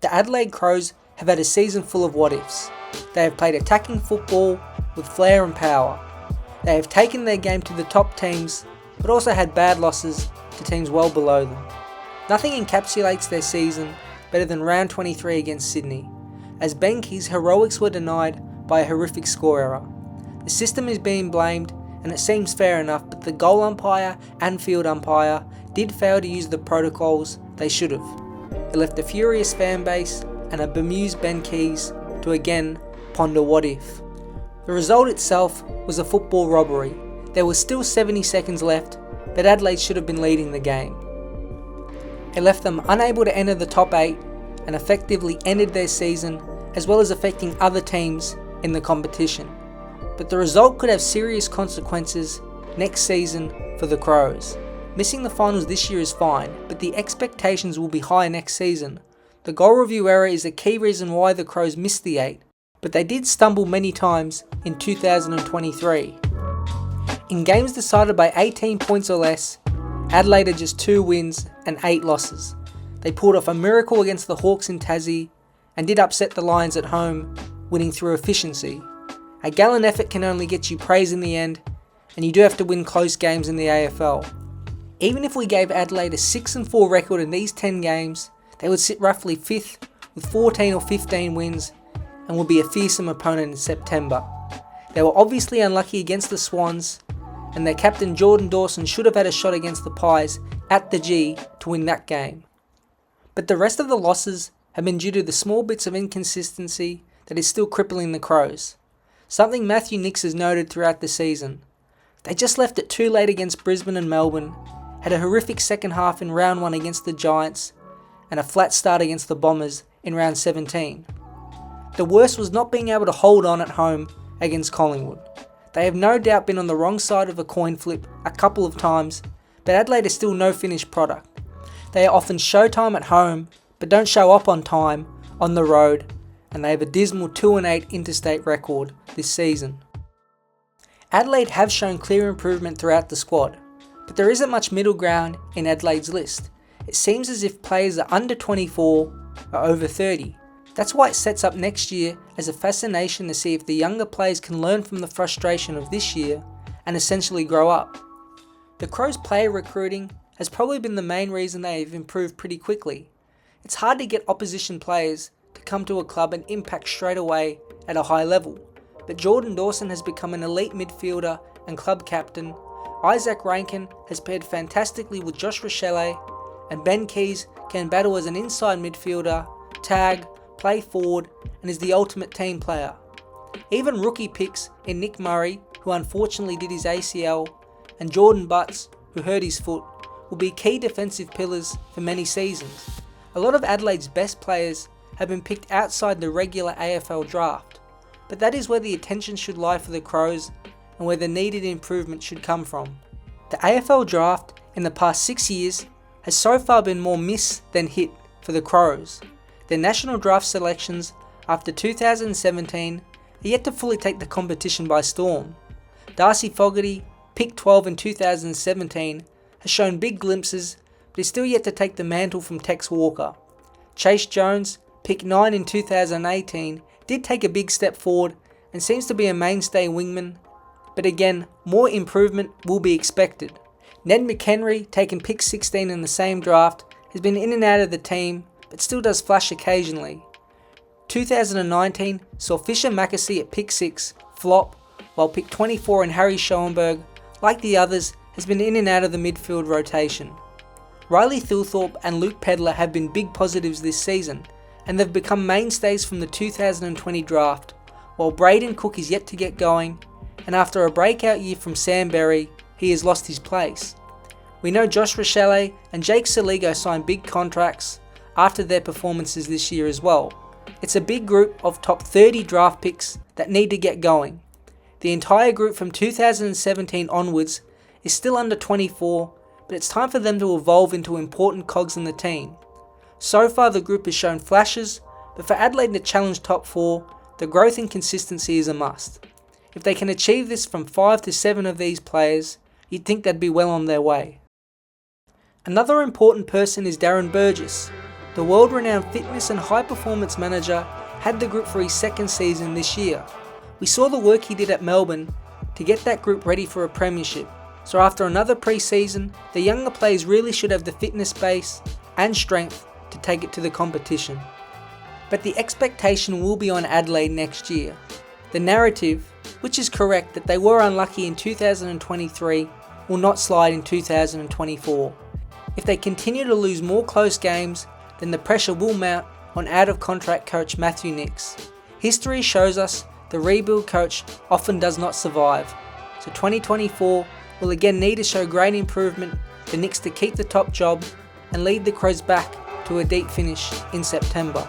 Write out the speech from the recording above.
The Adelaide Crows have had a season full of what-ifs. They have played attacking football with flair and power. They have taken their game to the top teams, but also had bad losses to teams well below them. Nothing encapsulates their season better than round 23 against Sydney, as Benke's heroics were denied by a horrific score error. The system is being blamed, and it seems fair enough, but the goal umpire and field umpire did fail to use the protocols they should have. It left a furious fan base and a bemused Benke's to again ponder what if. The result itself was a football robbery. There was still 70 seconds left, but Adelaide should have been leading the game. It left them unable to enter the top 8 and effectively ended their season, as well as affecting other teams in the competition. But the result could have serious consequences next season for the Crows. Missing the finals this year is fine, but the expectations will be high next season. The goal review error is a key reason why the Crows missed the 8, but they did stumble many times in 2023. In games decided by 18 points or less, Adelaide had just 2 wins and 8 losses. They pulled off a miracle against the Hawks in Tassie and did upset the Lions at home, winning through efficiency. A gallant effort can only get you praise in the end, and you do have to win close games in the AFL. Even if we gave Adelaide a 6-4 record in these 10 games, they would sit roughly 5th with 14 or 15 wins and would be a fearsome opponent in September. They were obviously unlucky against the Swans, and their captain Jordan Dawson should have had a shot against the Pies at the G to win that game. But the rest of the losses have been due to the small bits of inconsistency that is still crippling the Crows. Something Matthew Nicks has noted throughout the season. They just left it too late against Brisbane and Melbourne, had a horrific second half in round 1 against the Giants, and a flat start against the Bombers in round 17. The worst was not being able to hold on at home against Collingwood. They have no doubt been on the wrong side of a coin flip a couple of times, but Adelaide is still no finished product. They are often showtime at home, but don't show up on time on the road, and they have a dismal 2-8 interstate record this season. Adelaide have shown clear improvement throughout the squad, but there isn't much middle ground in Adelaide's list. It seems as if players are under 24 or over 30. That's why it sets up next year as a fascination to see if the younger players can learn from the frustration of this year and essentially grow up. The Crows' player recruiting has probably been the main reason they have improved pretty quickly. It's hard to get opposition players to come to a club and impact straight away at a high level, but Jordan Dawson has become an elite midfielder and club captain. Isaac Rankin has paired fantastically with Josh Rochelle, and Ben Keys can battle as an inside midfielder, tag, play forward, and is the ultimate team player. Even rookie picks in Nick Murray, who unfortunately did his ACL, and Jordan Butts, who hurt his foot, will be key defensive pillars for many seasons. A lot of Adelaide's best players have been picked outside the regular AFL draft, but that is where the attention should lie for the Crows and where the needed improvement should come from. The AFL draft in the past 6 years has so far been more miss than hit for the Crows. Their national draft selections after 2017 are yet to fully take the competition by storm. Darcy Fogarty, picked 12 in 2017, has shown big glimpses, but is still yet to take the mantle from Tex Walker. Chase Jones, picked 9 in 2018, did take a big step forward and seems to be a mainstay wingman, but again, more improvement will be expected. Ned McHenry, taken pick 16 in the same draft, has been in and out of the team, but still does flash occasionally. 2019 saw Fisher Mackesy at pick 6 flop, while pick 24 in Harry Schoenberg, like the others, has been in and out of the midfield rotation. Riley Thilthorpe and Luke Pedler have been big positives this season, and they've become mainstays from the 2020 draft, while Braden Cook is yet to get going, and after a breakout year from Sam Berry, he has lost his place. We know Josh Rochelle and Jake Saligo signed big contracts after their performances this year as well. It's a big group of top 30 draft picks that need to get going. The entire group from 2017 onwards is still under 24, but it's time for them to evolve into important cogs in the team. So far the group has shown flashes, but for Adelaide to challenge top 4, the growth and consistency is a must. If they can achieve this from 5 to 7 of these players, you'd think they'd be well on their way. Another important person is Darren Burgess. The world-renowned fitness and high-performance manager had the group for his second season this year. We saw the work he did at Melbourne to get that group ready for a premiership. So after another pre-season, the younger players really should have the fitness base and strength to take it to the competition. But the expectation will be on Adelaide next year. The narrative, which is correct that they were unlucky in 2023, will not slide in 2024. If they continue to lose more close games, then the pressure will mount on out-of-contract coach Matthew Nicks. History shows us the rebuild coach often does not survive, so 2024 will again need to show great improvement for Nicks to keep the top job and lead the Crows back to a deep finish in September.